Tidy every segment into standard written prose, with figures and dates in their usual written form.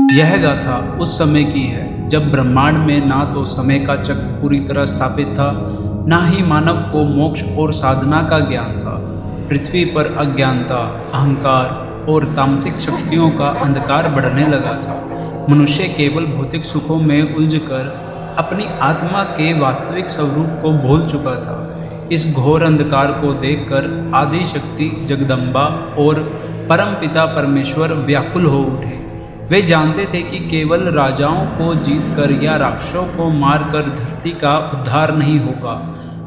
यह गाथा उस समय की है जब ब्रह्मांड में ना तो समय का चक्र पूरी तरह स्थापित था, ना ही मानव को मोक्ष और साधना का ज्ञान था। पृथ्वी पर अज्ञानता, अहंकार और तामसिक शक्तियों का अंधकार बढ़ने लगा था। मनुष्य केवल भौतिक सुखों में उलझकर अपनी आत्मा के वास्तविक स्वरूप को भूल चुका था। इस घोर अंधकार को देखकर आदि शक्ति जगदम्बा और परमपिता परमेश्वर व्याकुल हो उठे। वे जानते थे कि केवल राजाओं को जीतकर या राक्षसों को मारकर धरती का उद्धार नहीं होगा।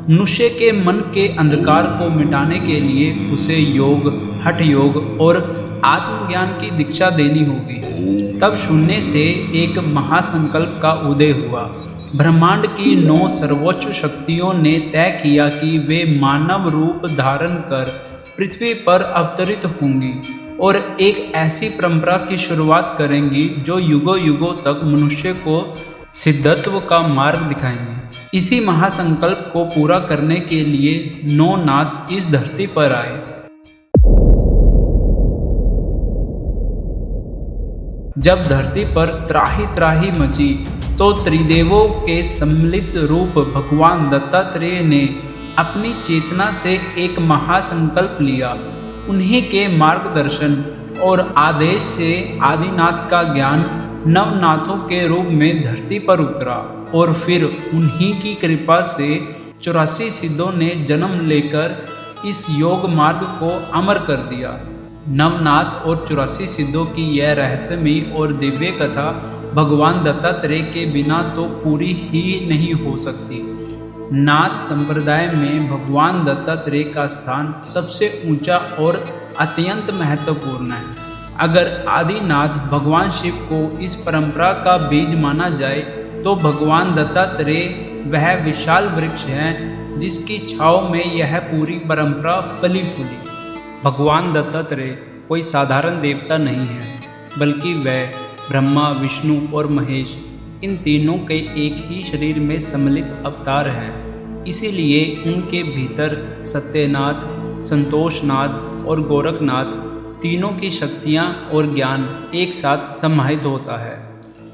मनुष्य के मन के अंधकार को मिटाने के लिए उसे योग, हठ योग और आत्मज्ञान की दीक्षा देनी होगी। तब शून्य से एक महासंकल्प का उदय हुआ। ब्रह्मांड की 9 सर्वोच्च शक्तियों ने तय किया कि वे मानव रूप धारण कर पृथ्वी पर अवतरित होंगी और एक ऐसी परंपरा की शुरुआत करेंगी जो युगों युगों तक मनुष्य को सिद्धत्व का मार्ग दिखाएंगे। इसी महासंकल्प को पूरा करने के लिए 9 नाथ इस धरती पर आए। जब धरती पर त्राही त्राही मची तो त्रिदेवों के सम्मिलित रूप भगवान दत्तात्रेय ने अपनी चेतना से एक महासंकल्प लिया। उन्हीं के मार्गदर्शन और आदेश से आदिनाथ का ज्ञान नवनाथों के रूप में धरती पर उतरा और फिर उन्हीं की कृपा से 84 सिद्धों ने जन्म लेकर इस योग मार्ग को अमर कर दिया। नवनाथ और 84 सिद्धों की यह रहस्यमयी और दिव्य कथा भगवान दत्तात्रेय के बिना तो पूरी ही नहीं हो सकती। नाथ संप्रदाय में भगवान दत्तात्रेय का स्थान सबसे ऊंचा और अत्यंत महत्वपूर्ण है। अगर आदिनाथ भगवान शिव को इस परंपरा का बीज माना जाए तो भगवान दत्तात्रेय वह विशाल वृक्ष है जिसकी छांव में यह पूरी परंपरा फली फूली। भगवान दत्तात्रेय कोई साधारण देवता नहीं है, बल्कि वह ब्रह्मा, विष्णु और महेश इन तीनों के एक ही शरीर में सम्मिलित अवतार हैं। इसीलिए उनके भीतर सत्यनाथ, संतोषनाथ और गोरखनाथ तीनों की शक्तियाँ और ज्ञान एक साथ समाहित होता है।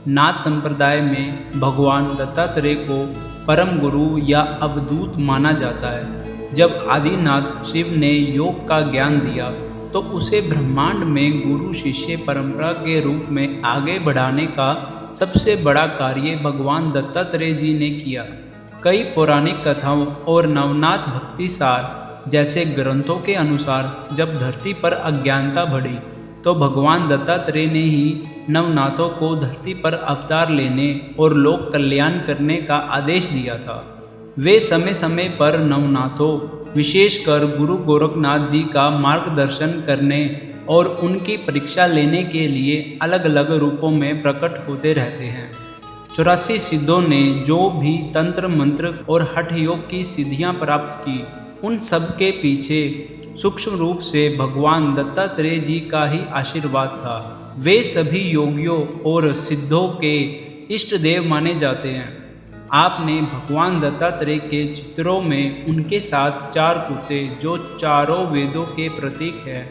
नाथ संप्रदाय में भगवान दत्तात्रेय को परम गुरु या अवधूत माना जाता है। जब आदिनाथ शिव ने योग का ज्ञान दिया तो उसे ब्रह्मांड में गुरु शिष्य परंपरा के रूप में आगे बढ़ाने का सबसे बड़ा कार्य भगवान दत्तात्रेय जी ने किया। कई पौराणिक कथाओं और नवनाथ भक्ति सार जैसे ग्रंथों के अनुसार जब धरती पर अज्ञानता बढ़ी तो भगवान दत्तात्रेय ने ही नवनाथों को धरती पर अवतार लेने और लोक कल्याण करने का आदेश दिया था। वे समय समय पर नवनाथों, विशेषकर गुरु गोरखनाथ जी का मार्गदर्शन करने और उनकी परीक्षा लेने के लिए अलग अलग रूपों में प्रकट होते रहते हैं। 84 सिद्धों ने जो भी तंत्र मंत्र और हठ योग की सिद्धियां प्राप्त की, उन सब के पीछे सूक्ष्म रूप से भगवान दत्तात्रेय जी का ही आशीर्वाद था। वे सभी योगियों और सिद्धों के इष्ट देव माने जाते हैं। आपने भगवान दत्तात्रेय के चित्रों में उनके साथ 4 कुत्ते जो चारों वेदों के प्रतीक है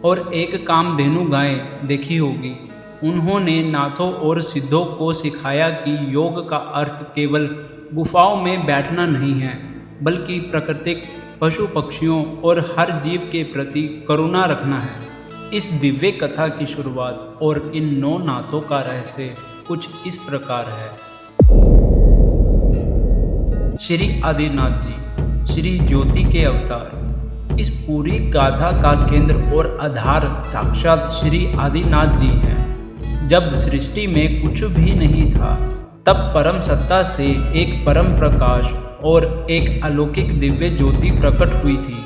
और एक कामधेनु गाय देखी होगी। उन्होंने नाथों और सिद्धों को सिखाया कि योग का अर्थ केवल गुफाओं में बैठना नहीं है, बल्कि प्राकृतिक पशु पक्षियों और हर जीव के प्रति करुणा रखना है। इस दिव्य कथा की शुरुआत और इन 9 नाथों का रहस्य कुछ इस प्रकार है। श्री आदिनाथ जी, श्री ज्योति के अवतार। इस पूरी गाथा का केंद्र और आधार साक्षात श्री आदिनाथ जी हैं। जब सृष्टि में कुछ भी नहीं था, तब परम सत्ता से एक परम प्रकाश और एक अलौकिक दिव्य ज्योति प्रकट हुई थी।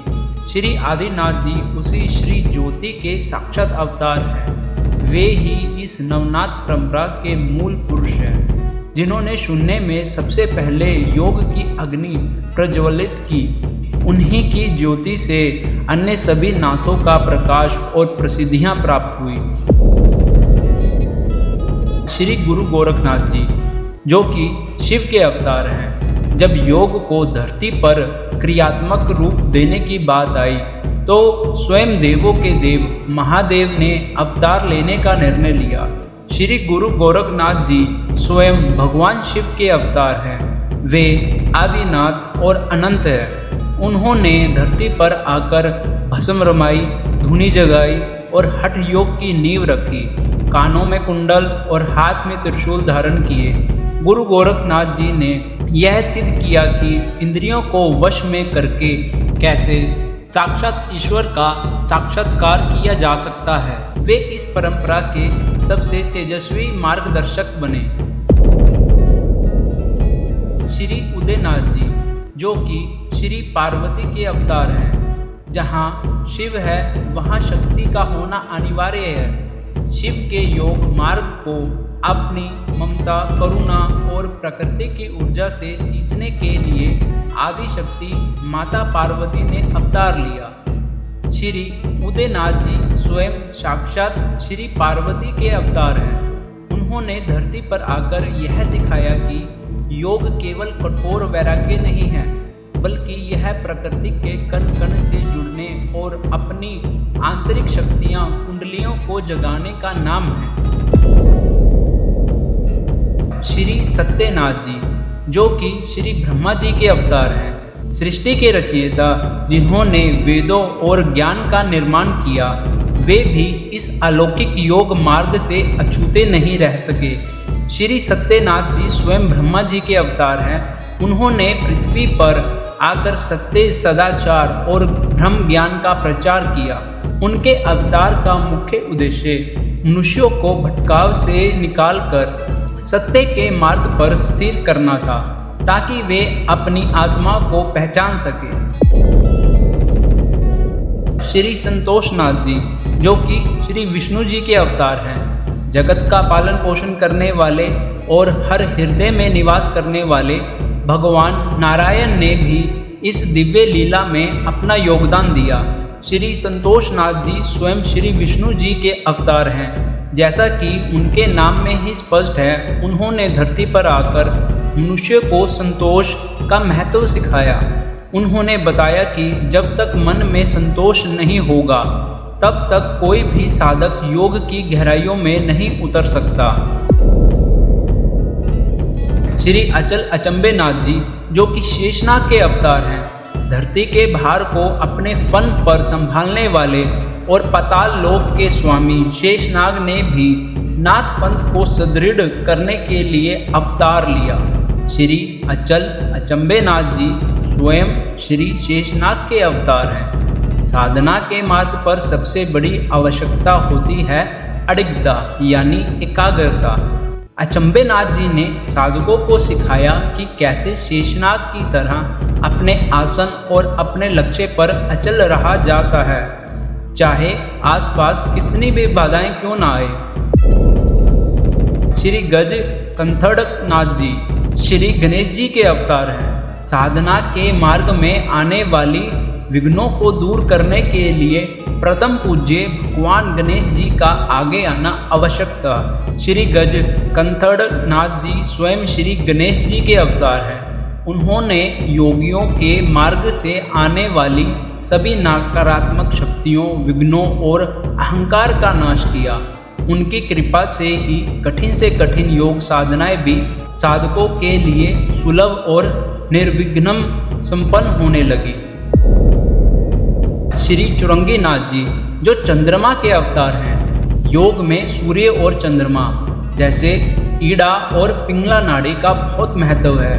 श्री आदिनाथ जी उसी श्री ज्योति के साक्षात अवतार हैं। वे ही इस नवनाथ परंपरा के मूल पुरुष हैं, जिन्होंने शून्य में सबसे पहले योग की अग्नि प्रज्वलित की। उन्हीं की ज्योति से अन्य सभी नाथों का प्रकाश और प्रसिद्धियां प्राप्त हुई। श्री गुरु गोरखनाथ जी, जो कि शिव के अवतार हैं, जब योग को धरती पर क्रियात्मक रूप देने की बात आई तो स्वयं देवों के देव महादेव ने अवतार लेने का निर्णय लिया। श्री गुरु गोरखनाथ जी स्वयं भगवान शिव के अवतार हैं। वे आदिनाथ और अनंत है। उन्होंने धरती पर आकर भस्म रमाई, धुनी जगाई और हठ योग की नींव रखी। कानों में कुंडल और हाथ में त्रिशूल धारण किए गुरु गोरखनाथ जी ने यह सिद्ध किया कि इंद्रियों को वश में करके कैसे साक्षात ईश्वर का साक्षात्कार किया जा सकता है। वे इस परंपरा के सबसे तेजस्वी मार्गदर्शक बने। श्री उदयनाथ जी, जो कि श्री पार्वती के अवतार हैं। जहाँ शिव है वहाँ शक्ति का होना अनिवार्य है। शिव के योग मार्ग को अपनी ममता, करुणा और प्रकृति की ऊर्जा से सींचने के लिए आदि शक्ति माता पार्वती ने अवतार लिया। श्री उदयनाथ जी स्वयं साक्षात श्री पार्वती के अवतार हैं। उन्होंने धरती पर आकर यह सिखाया कि योग केवल कठोर वैराग्य नहीं है, बल्कि यह प्रकृति के कण कण से जुड़ने और अपनी आंतरिक शक्तियां, कुंडलियों को जगाने का नाम है। श्री सत्यनाथ जी, जो कि श्री ब्रह्मा जी के अवतार हैं, सृष्टि के रचयिता, जिन्होंने वेदों और ज्ञान का निर्माण किया, वे भी इस अलौकिक योग मार्ग से अछूते नहीं रह सके। श्री सत्यनाथ जी स्वयं ब्रह्मा जी के अवतार हैं। उन्होंने पृथ्वी पर आकर सत्य, सदाचार और ब्रह्म ज्ञान का प्रचार किया। उनके अवतार का मुख्य उद्देश्य मनुष्यों को भटकाव से निकालकर सत्य के मार्ग पर स्थिर करना था, ताकि वे अपनी आत्मा को पहचान सके। श्री संतोषनाथ जी, जो कि श्री विष्णु जी के अवतार हैं, जगत का पालन पोषण करने वाले और हर हृदय में निवास करने वाले भगवान नारायण ने भी इस दिव्य लीला में अपना योगदान दिया। श्री संतोषनाथ जी स्वयं श्री विष्णु जी के अवतार हैं। जैसा कि उनके नाम में ही स्पष्ट है, उन्होंने धरती पर आकर मनुष्य को संतोष का महत्व सिखाया। उन्होंने बताया कि जब तक मन में संतोष नहीं होगा, तब तक कोई भी साधक योग की गहराइयों में नहीं उतर सकता। श्री अचल अचंबेनाथ जी, जो कि शेषनाग के अवतार हैं, धरती के भार को अपने फन पर संभालने वाले और पाताल लोक के स्वामी शेषनाग ने भी नाथ पंथ को सुदृढ़ करने के लिए अवतार लिया। श्री अचल अचंबेनाथ जी स्वयं श्री शेषनाग के अवतार हैं। साधना के मार्ग पर सबसे बड़ी आवश्यकता होती है अडिगता, यानी एकाग्रता। अचंबेनाथ जी ने साधकों को सिखाया कि कैसे शेषनाग की तरह अपने आसन और अपने लक्ष्य पर अचल रहा जाता है, चाहे आसपास कितनी भी बाधाएं क्यों ना आए। श्री गज कंथड़नाथ जी श्री गणेश जी के अवतार हैं। साधना के मार्ग में आने वाली विघ्नों को दूर करने के लिए प्रथम पूज्य भगवान गणेश जी का आगे आना आवश्यक था। श्री गज कंथड़नाथ जी स्वयं श्री गणेश जी के अवतार हैं। उन्होंने योगियों के मार्ग से आने वाली सभी नकारात्मक शक्तियों, विघ्नों और अहंकार का नाश किया। उनकी कृपा से ही कठिन से कठिन योग साधनाएं भी साधकों के लिए सुलभ और निर्विघ्नं संपन्न होने लगी। श्री चुरंगीनाथ जी, जो चंद्रमा के अवतार हैं, योग में सूर्य और चंद्रमा जैसे ईड़ा और पिंगला नाड़ी का बहुत महत्व है।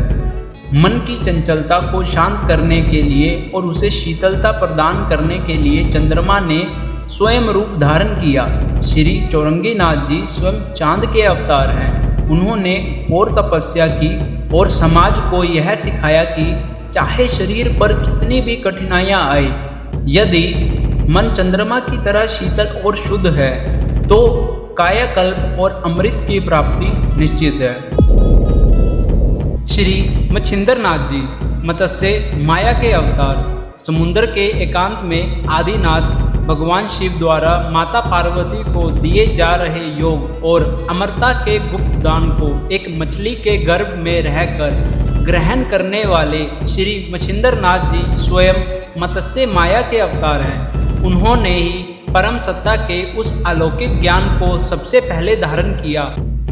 मन की चंचलता को शांत करने के लिए और उसे शीतलता प्रदान करने के लिए चंद्रमा ने स्वयं रूप धारण किया। श्री चौरंगीनाथ जी स्वयं चांद के अवतार हैं। उन्होंने घोर तपस्या की और समाज को यह सिखाया कि चाहे शरीर पर कितनी भी कठिनाइयाँ आए, यदि मन चंद्रमा की तरह शीतल और शुद्ध है तो कायाकल्प और अमृत की प्राप्ति निश्चित है। श्री मच्छिंद्रनाथ जी, मत्स्य माया के अवतार, समुद्र के एकांत में आदिनाथ भगवान शिव द्वारा माता पार्वती को दिए जा रहे योग और अमरता के गुप्त दान को एक मछली के गर्भ में रहकर ग्रहण करने वाले श्री मच्छिंद्रनाथ जी स्वयं मत्स्य माया के अवतार हैं। उन्होंने ही परम सत्ता के उस अलौकिक ज्ञान को सबसे पहले धारण किया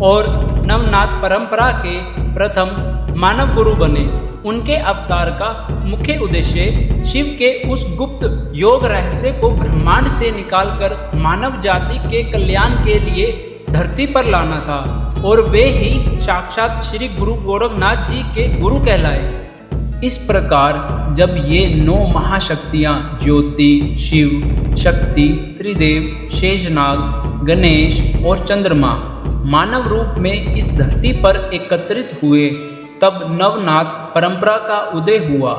और नवनाथ परंपरा के प्रथम मानव गुरु बने। उनके अवतार का मुख्य उद्देश्य शिव के उस गुप्त योग रहस्य को ब्रह्मांड से निकालकर मानव जाति के कल्याण के लिए धरती पर लाना था और वे ही साक्षात श्री गुरु गोरखनाथ जी के गुरु कहलाए। इस प्रकार जब ये 9 महाशक्तियाँ ज्योति, शिव, शक्ति, त्रिदेव, शेषनाग, गणेश और चंद्रमा मानव रूप में इस धरती पर एकत्रित हुए, तब नवनाथ परंपरा का उदय हुआ।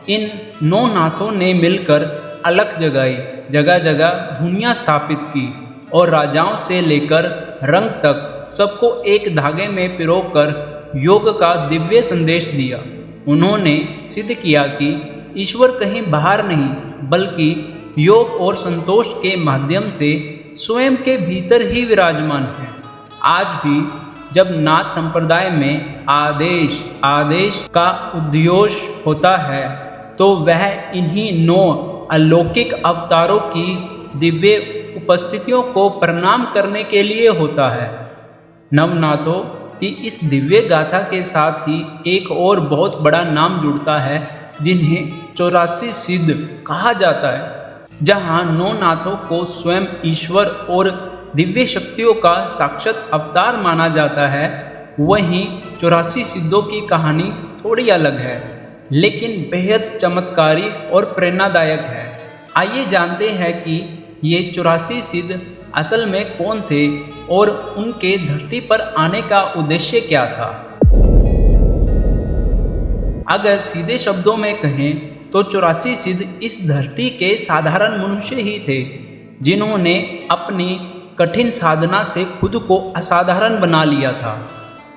इन 9 नाथों ने मिलकर अलख जगाई, जगह जगह धुनियाँ स्थापित की और राजाओं से लेकर रंग तक सबको एक धागे में पिरोकर योग का दिव्य संदेश दिया। उन्होंने सिद्ध किया कि ईश्वर कहीं बाहर नहीं बल्कि योग और संतोष के माध्यम से स्वयं के भीतर ही विराजमान है। आज भी जब नाथ संप्रदाय में आदेश का उद्घोष होता है तो वह इन्हीं 9 अलौकिक अवतारों की दिव्य उपस्थितियों को प्रणाम करने के लिए होता है। नवनाथों की इस दिव्य गाथा के साथ ही एक और बहुत बड़ा नाम जुड़ता है जिन्हें 84 सिद्ध कहा जाता है। जहाँ 9 नाथों को स्वयं ईश्वर और दिव्य शक्तियों का साक्षात अवतार माना जाता है, वहीं 84 सिद्धों की कहानी थोड़ी अलग है लेकिन बेहद चमत्कारी और प्रेरणादायक है। आइए जानते हैं कि ये 84 सिद्ध असल में कौन थे और उनके धरती पर आने का उद्देश्य क्या था। अगर सीधे शब्दों में कहें तो 84 सिद्ध इस धरती के साधारण मनुष्य ही थे जिन्होंने अपनी कठिन साधना से खुद को असाधारण बना लिया था।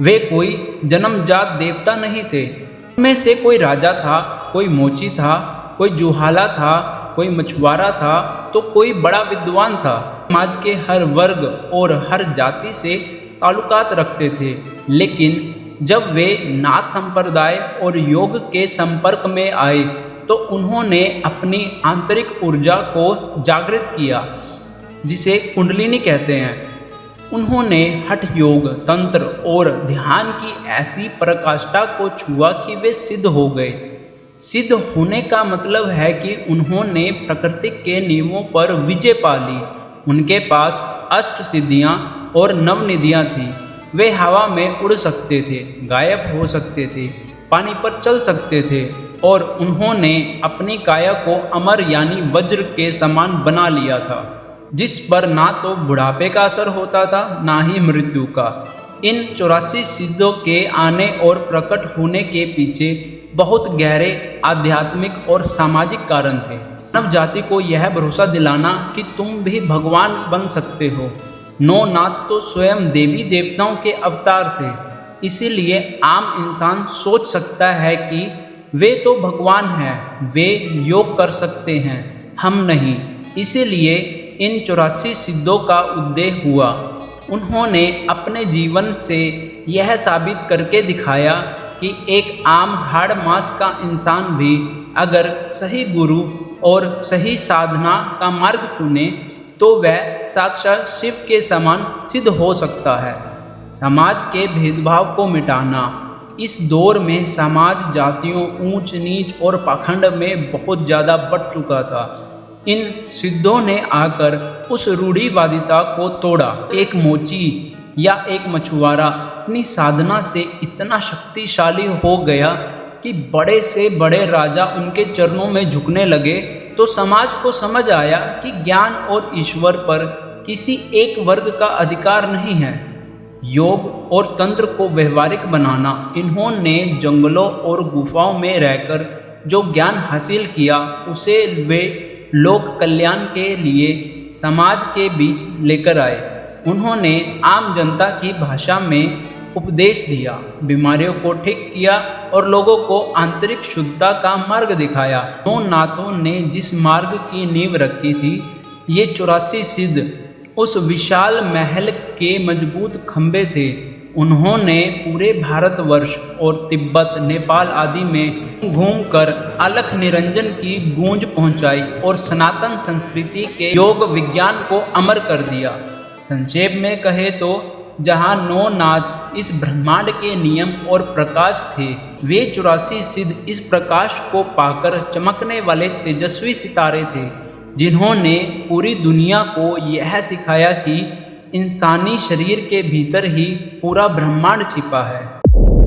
वे कोई जन्मजात देवता नहीं थे। उनमें से कोई राजा था, कोई मोची था, कोई जुहाला था, कोई मछुआरा था तो कोई बड़ा विद्वान था। समाज के हर वर्ग और हर जाति से ताल्लुकात रखते थे, लेकिन जब वे नाथ संप्रदाय और योग के संपर्क में आए तो उन्होंने अपनी आंतरिक ऊर्जा को जागृत किया, जिसे कुंडलिनी कहते हैं। उन्होंने हठ योग, तंत्र और ध्यान की ऐसी पराकाष्ठा को छुआ कि वे सिद्ध हो गए। सिद्ध होने का मतलब है कि उन्होंने प्रकृति के नियमों पर विजय पा ली। उनके पास अष्ट सिद्धियाँ और नवनिधियाँ थीं। वे हवा में उड़ सकते थे, गायब हो सकते थे, पानी पर चल सकते थे और उन्होंने अपनी काया को अमर यानी वज्र के समान बना लिया था, जिस पर ना तो बुढ़ापे का असर होता था ना ही मृत्यु का। इन 84 सिद्धों के आने और प्रकट होने के पीछे बहुत गहरे आध्यात्मिक और सामाजिक कारण थे। मानव जाति को यह भरोसा दिलाना कि तुम भी भगवान बन सकते हो। 9 नाथ तो स्वयं देवी देवताओं के अवतार थे, इसीलिए आम इंसान सोच सकता है कि वे तो भगवान हैं, वे योग कर सकते हैं, हम नहीं। इसीलिए इन 84 सिद्धों का उदय हुआ। उन्होंने अपने जीवन से यह साबित करके दिखाया कि एक आम हाड़ मास का इंसान भी अगर सही गुरु और सही साधना का मार्ग चुने तो वह साक्षात शिव के समान सिद्ध हो सकता है। समाज के भेदभाव को मिटाना। इस दौर में समाज जातियों, ऊंच नीच और पाखंड में बहुत ज़्यादा बढ़ चुका था। इन सिद्धों ने आकर उस रूढ़िवादिता को तोड़ा। एक मोची या एक मछुआरा अपनी साधना से इतना शक्तिशाली हो गया कि बड़े से बड़े राजा उनके चरणों में झुकने लगे, तो समाज को समझ आया कि ज्ञान और ईश्वर पर किसी एक वर्ग का अधिकार नहीं है। योग और तंत्र को व्यवहारिक बनाना। इन्होंने जंगलों और गुफाओं में रहकर जो ज्ञान हासिल किया उसे वे लोक कल्याण के लिए समाज के बीच लेकर आए। उन्होंने आम जनता की भाषा में उपदेश दिया, बीमारियों को ठीक किया और लोगों को आंतरिक शुद्धता का मार्ग दिखाया। 9 नाथों ने जिस मार्ग की नींव रखी थी, ये 84 सिद्ध उस विशाल महल के मजबूत खंभे थे उन्होंने पूरे भारतवर्ष और तिब्बत, नेपाल आदि में घूमकर अलख निरंजन की गूंज पहुंचाई और सनातन संस्कृति के योग विज्ञान को अमर कर दिया। संक्षेप में कहे तो जहाँ 9 नाथ इस ब्रह्मांड के नियम और प्रकाश थे, वे 84 सिद्ध इस प्रकाश को पाकर चमकने वाले तेजस्वी सितारे थे, जिन्होंने पूरी दुनिया को यह सिखाया कि इंसानी शरीर के भीतर ही पूरा ब्रह्मांड छिपा है।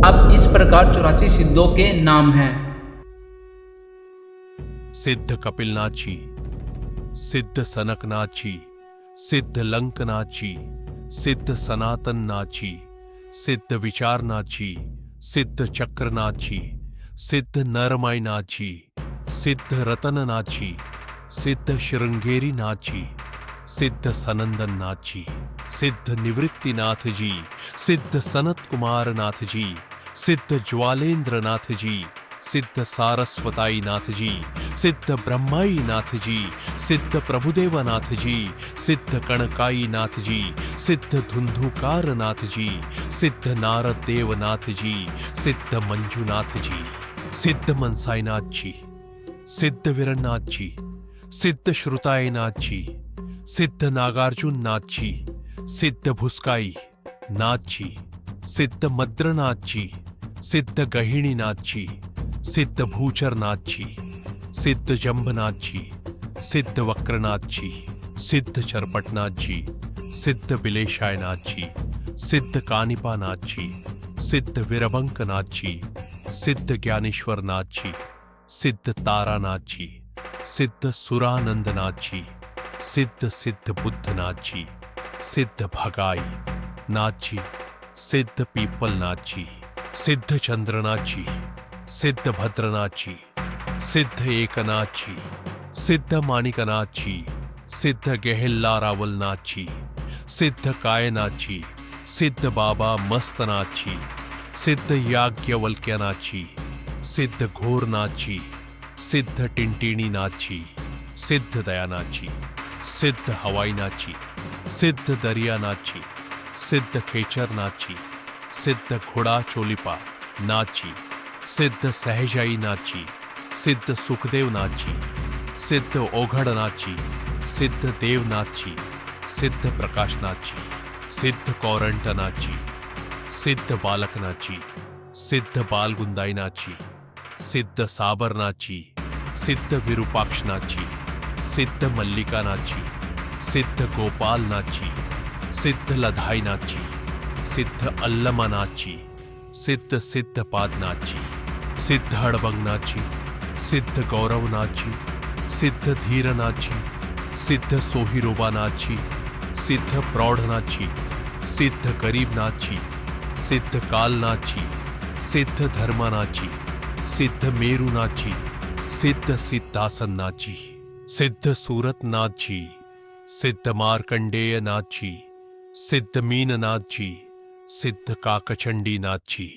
अब इस प्रकार 84 सिद्धों के नाम हैं। सिद्ध कपिलनाथ जी, सिद्ध सनकनाथ जी, सिद्ध लंकनाथ जी, सिद्ध सनातन नाथ जी, सिद्ध विचारनाथ जी, सिद्ध चक्रनाथ जी, सिद्ध नरमाईनाथ जी, सिद्ध रतननाथ जी, सिद्ध श्रृंगेरी नाथ जी, सिद्ध सनंदन नाथ जी, सिद्ध निवृत्तिनाथ जी, सिद्ध सनत कुमार नाथ जी, सिद्ध ज्वालेंद्र नाथ जी, सिद्ध सारस्वताई नाथ जी, सिद्ध ब्रह्माई नाथ जी, सिद्ध प्रभुदेवनाथ जी, सिद्ध कणकाई नाथ जी, सिद्ध धुंधुकार नाथ जी, सिद्ध नारद देवनाथ जी, सिद्ध मंजुनाथ जी, सिद्ध मनसाईनाथ जी, सिद्ध वीरनाथ जी, सिद्ध श्रुताईनाथ जी, सिद्ध नागार्जुन नाथ जी, सिद्ध भुस्काई नाथ जी, सिद्ध मद्रनाथ जी, सिद्ध गहिणीनाथ जी, सिद्ध भूचरनाथ जी, सिद्ध जंबनाथ जी, सिद्ध वक्रनाथ जी, सिद्ध चरपटनाथ जी, सिद्ध बिलेशायनाथ जी, सिद्ध कानिपानाथ जी, सिद्ध वीरबंकनाथ जी, सिद्ध ज्ञानेश्वरनाथ जी, सिद्ध तारानाथ जी, सिद्ध सुरानंदनाथ जी, सिद्ध सिद्ध बुद्धनाथ जी, सिद्ध भगाई नाथ जी, सिद्ध पीपलनाथ जी, सिद्ध चंद्रनाथ जी, सिद्ध भद्रनाथ जी, सिद्ध एकनाथ जी, सिद्ध माणिकनाथ जी, सिद्ध गहल्ला रावलनाथ जी, सिद्ध कायनाथ जी, सिद्ध बाबा मस्तनाथ जी, सिद्ध याज्ञवल्क्यनाथ जी, सिद्ध घोरनाथ जी, सिद्ध टिंटिणीनाथ जी, सिद्ध दयानाथ जी, सिद्ध हवाईनाथ जी, सिद्ध दरियानाथ जी, सिद्ध खेचरनाथ जी, सिद्ध घोड़ा चोलिपा नाथ जी, सिद्ध सहजाई नाथ जी, सिद्ध सुखदेवनाथ जी, सिद्ध ओघड़नाथ जी, सिद्ध देवनाथ जी, सिद्ध प्रकाशनाथ जी, सिद्ध कौरंटनाथ जी, सिद्ध बालकनाथ जी, सिद्ध बालगुंदाईनाथ जी, सिद्ध साबरनाथ जी, सिद्ध विरूपाक्षनाथ जी, सिद्ध मल्लिकानाथ जी, सिद्ध गोपालनाथ जी, सिद्ध लधाईनाथ जी, सिद्ध अल्लमानाथ जी, सिद्ध सिद्धपादनाथ जी, सिद्ध हड़बंगनाथ जी, सिद्ध गौरवनाथ जी, सिद्ध धीरनाथ जी, सिद्ध सोहिरोबानाथ जी, सिद्ध प्रौढ़नाथ जी, सिद्ध गरीबनाथ जी, सिद्ध कालनाथ जी, सिद्ध धर्मानाथ जी, सिद्ध मेरुनाथ जी, सिद्ध सिद्धासननाथ जी, सिद्ध सूरतनाथ जी, सिद्ध मार्कंडेय नाथ जी, सिद्ध मीननाथ जी, सिद्ध काकचंडी नाथ जी।